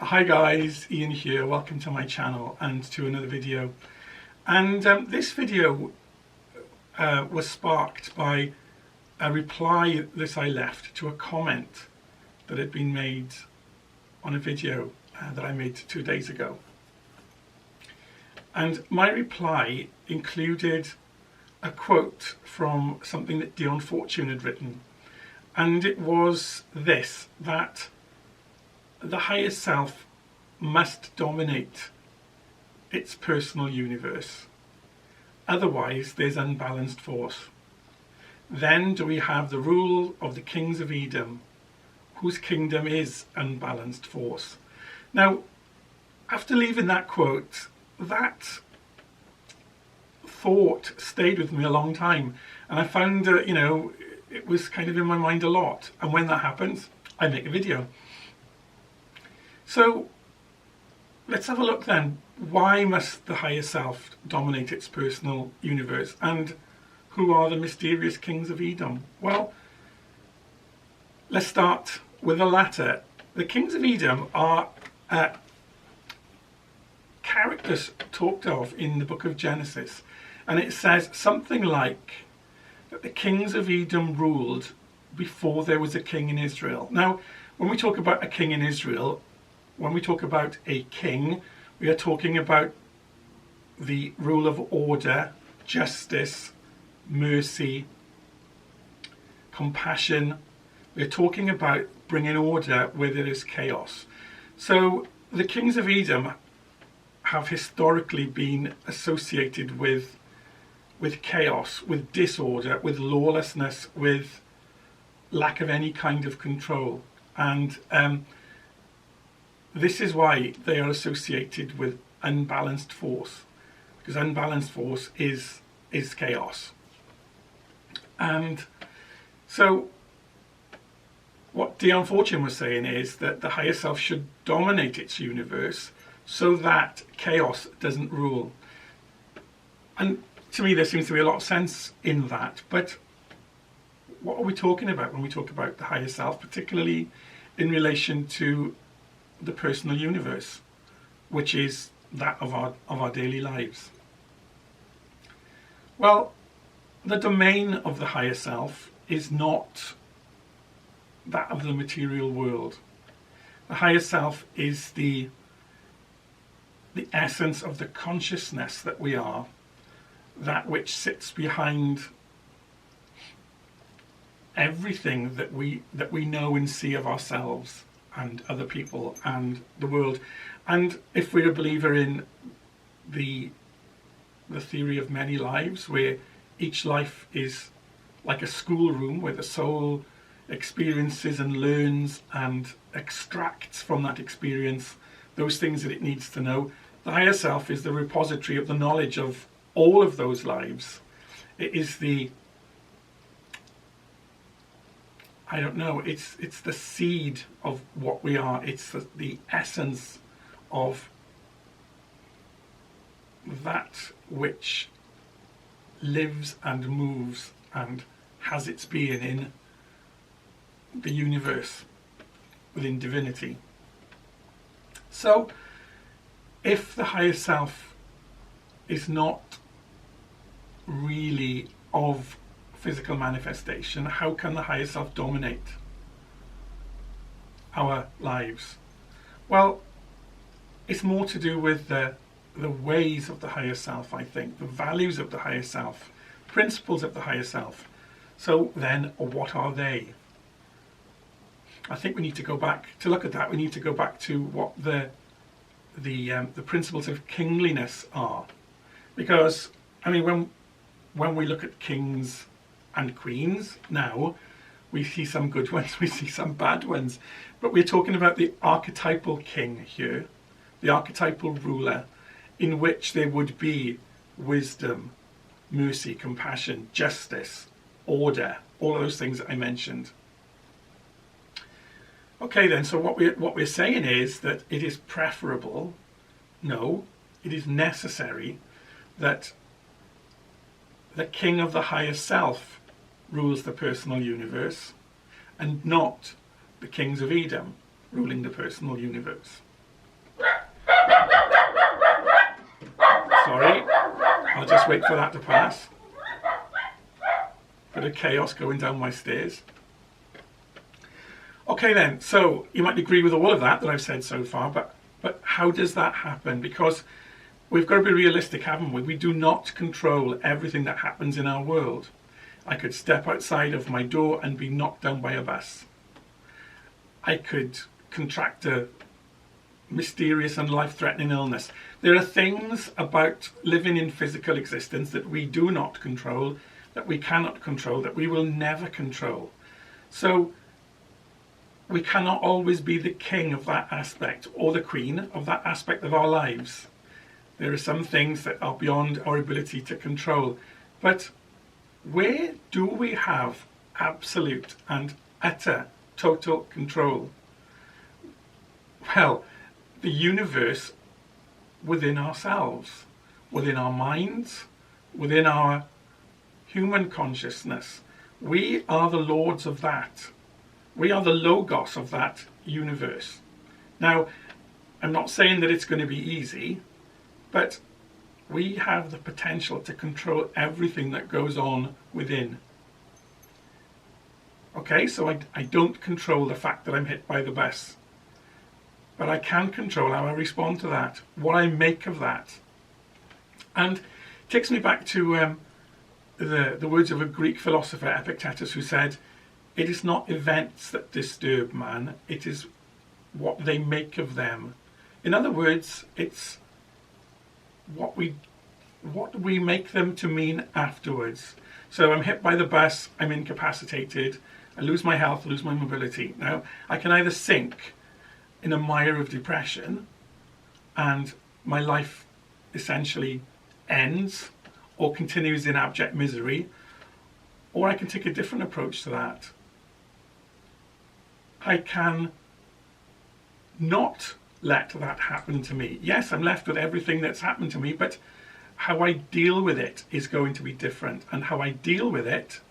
Hi guys, Ian here, welcome to my channel and to another video. And this video was sparked by a reply that I left to a comment that had been made on a video that I made 2 days ago. And my reply included a quote from something that Dion Fortune had written, and it was this, that the higher self must dominate its personal universe, otherwise there's unbalanced force. Then do we have the rule of the kings of Edom, whose kingdom is unbalanced force. Now, after leaving that quote, that thought stayed with me a long time, and I found it was kind of in my mind a lot, and when that happens I make a video. So let's have a look then. Why must the higher self dominate its personal universe, and who are the mysterious kings of Edom? Well, let's start with the latter. The kings of Edom are characters talked of in the book of Genesis, and it says something like that the kings of Edom ruled before there was a king in Israel. Now, when we talk about a king in Israel, when we talk about a king, we are talking about the rule of order, justice, mercy, compassion. We're talking about bringing order where there is chaos. So the kings of Edom have historically been associated with chaos, with disorder, with lawlessness, with lack of any kind of control. And this is why they are associated with unbalanced force, because unbalanced force is chaos. And so what Dion Fortune was saying is that the higher self should dominate its universe so that chaos doesn't rule. And to me there seems to be a lot of sense in that, but what are we talking about when we talk about the higher self, particularly in relation to the personal universe, which is that of our daily lives? Well, the domain of the higher self is not that of the material world. The higher self is the essence of the consciousness that we are, that which sits behind everything that we know and see of ourselves and other people and the world. And if we're a believer in the theory of many lives, where each life is like a schoolroom where the soul experiences and learns and extracts from that experience those things that it needs to know, the higher self is the repository of the knowledge of all of those lives. It is it's the seed of what we are. It's the essence of that which lives and moves and has its being in the universe, within divinity. So if the higher self is not really of physical manifestation, how can the higher self dominate our lives? Well, it's more to do with the ways of the higher self, I think, the values of the higher self, principles of the higher self. So then, what are they? I think we need to go back to look at that. We need to go back to what the principles of kingliness are, because I mean, when we look at kings and queens now, we see some good ones, we see some bad ones, but we're talking about the archetypal king here, the archetypal ruler, in which there would be wisdom, mercy, compassion, justice, order, all of those things that I mentioned. Okay then, so what we're saying is that it is preferable, no, it is necessary, that the king of the higher self rules the personal universe, and not the kings of Edom ruling the personal universe. Sorry, I'll just wait for that to pass. Bit of chaos going down my stairs. Okay then, so you might agree with all of that I've said so far, but how does that happen? Because we've got to be realistic, haven't we? We do not control everything that happens in our world. I could step outside of my door and be knocked down by a bus. I could contract a mysterious and life-threatening illness. There are things about living in physical existence that we do not control, that we cannot control, that we will never control. So we cannot always be the king of that aspect or the queen of that aspect of our lives. There are some things that are beyond our ability to control. But where do we have absolute and utter total control? Well, the universe within ourselves, within our minds, within our human consciousness. We are the lords of that. We are the logos of that universe. Now, I'm not saying that it's going to be easy, but we have the potential to control everything that goes on within. Okay, so I don't control the fact that I'm hit by the bus, but I can control how I respond to that, what I make of that. And it takes me back to the words of a Greek philosopher, Epictetus, who said, "It is not events that disturb man, it is what they make of them." In other words, it's what we make them to mean afterwards. So I'm hit by the bus, I'm incapacitated, I lose my health, lose my mobility. Now, I can either sink in a mire of depression and my life essentially ends or continues in abject misery, or I can take a different approach to that. I can not let that happen to me. Yes, I'm left with everything that's happened to me, but how I deal with it is going to be different. And how I deal with it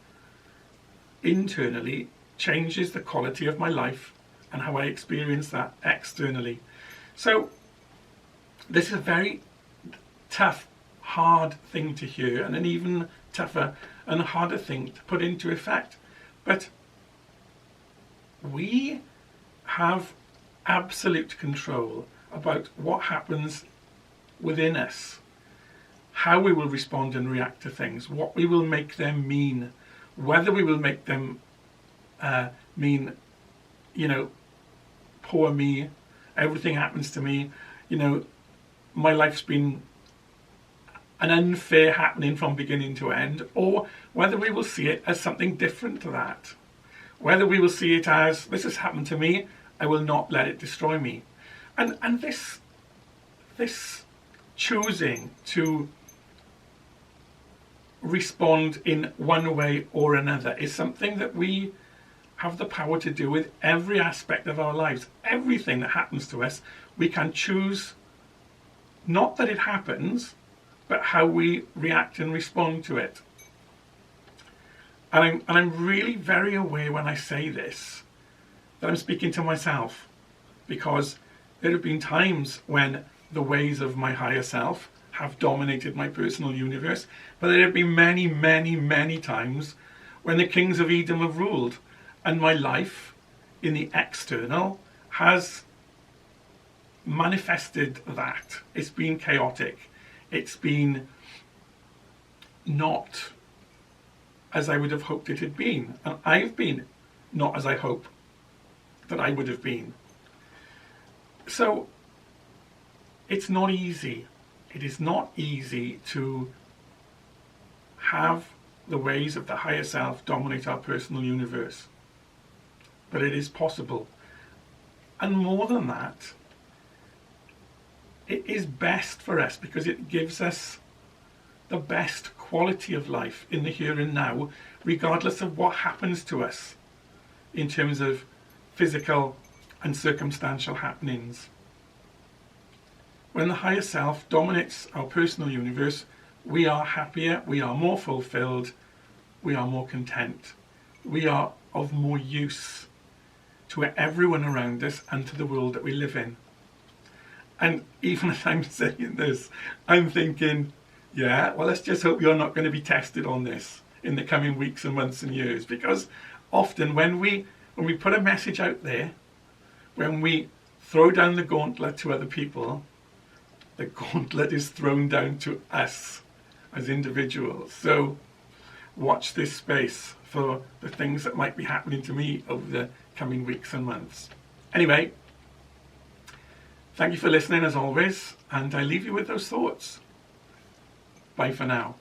internally changes the quality of my life and how I experience that externally. So this is a very tough, hard thing to hear, and an even tougher and harder thing to put into effect. But we have absolute control about what happens within us, how we will respond and react to things, what we will make them mean, whether we will make them mean, poor me, everything happens to me, my life's been an unfair happening from beginning to end, or whether we will see it as something different to that. Whether we will see it as, this has happened to me, I will not let it destroy me. And this choosing to respond in one way or another is something that we have the power to do with every aspect of our lives. Everything that happens to us, we can choose not that it happens, but how we react and respond to it. And I'm really very aware when I say this that I'm speaking to myself, because there have been times when the ways of my higher self have dominated my personal universe, but there have been many, many, many times when the kings of Edom have ruled, and my life in the external has manifested that. It's been chaotic. It's been not as I would have hoped it had been. And I've been not as I hope that I would have been. So it's not easy. It is not easy to have the ways of the higher self dominate our personal universe. But it is possible. And more than that, it is best for us because it gives us the best quality of life in the here and now, regardless of what happens to us in terms of physical and circumstantial happenings. When the higher self dominates our personal universe, we are happier, we are more fulfilled, we are more content, we are of more use to everyone around us and to the world that we live in. And even as I'm saying this, I'm thinking, Yeah, well, let's just hope you're not going to be tested on this in the coming weeks and months and years, because often when we put a message out there, when we throw down the gauntlet to other people, the gauntlet is thrown down to us as individuals. So watch this space for the things that might be happening to me over the coming weeks and months. Anyway, thank you for listening as always, and I leave you with those thoughts. Bye for now.